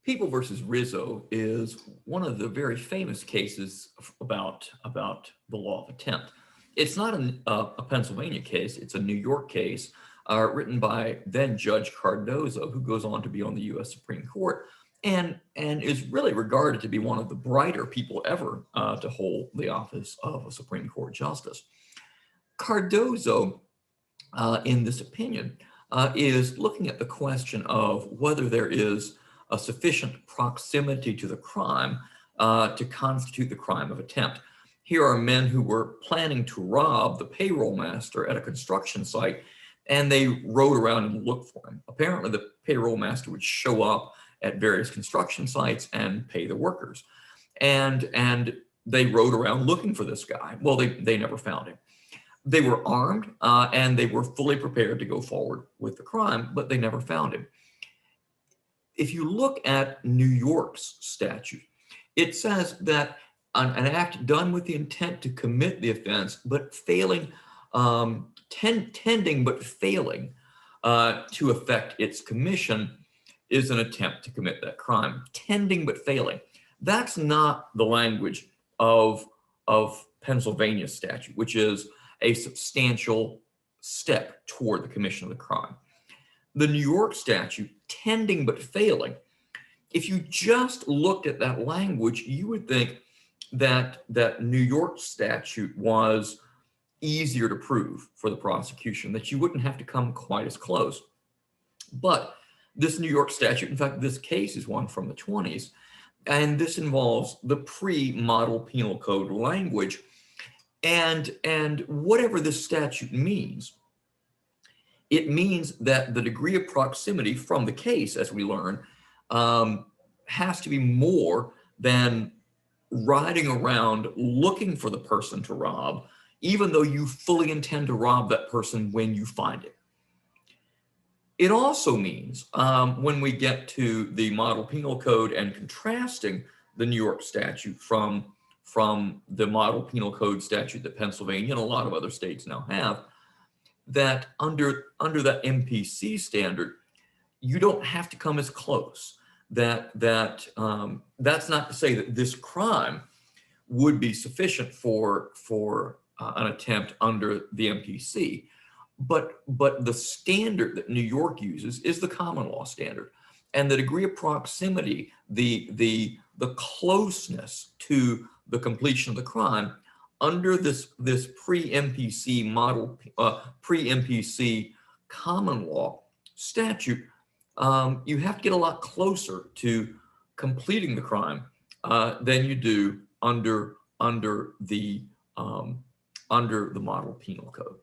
People versus Rizzo is one of the very famous cases about the law of attempt. It's not a Pennsylvania case, it's a New York case written by then Judge Cardozo, who goes on to be on the US Supreme Court and is really regarded to be one of the brighter people ever to hold the office of a Supreme Court justice. Cardozo, in this opinion, is looking at the question of whether there is a sufficient proximity to the crime to constitute the crime of attempt. Here are men who were planning to rob the payroll master at a construction site, and they rode around and looked for him. Apparently, the payroll master would show up at various construction sites and pay the workers. And they rode around looking for this guy. Well, they never found him. They were armed and they were fully prepared to go forward with the crime, but they never found him. If you look at New York's statute, it says that an act done with the intent to commit the offense, but failing, tending but failing to effect its commission is an attempt to commit that crime. Tending but failing. That's not the language of Pennsylvania statute, which is a substantial step toward the commission of the crime. The New York statute, tending but failing, if you just looked at that language, you would think that New York statute was easier to prove for the prosecution, that you wouldn't have to come quite as close. But this New York statute, in fact, this case is one from the 20s, and this involves the pre-model penal code language. And whatever this statute means, it means that the degree of proximity from the case, as we learn, has to be more than riding around looking for the person to rob, even though you fully intend to rob that person when you find it. It also means when we get to the model penal code and contrasting the New York statute from the model penal code statute that Pennsylvania and a lot of other states now have, that under that MPC standard, you don't have to come as close. That's not to say that this crime would be sufficient for an attempt under the MPC, but the standard that New York uses is the common law standard, and the degree of proximity, the closeness to the completion of the crime under this pre-MPC model, pre-MPC common law statute, you have to get a lot closer to completing the crime than you do under the model penal code.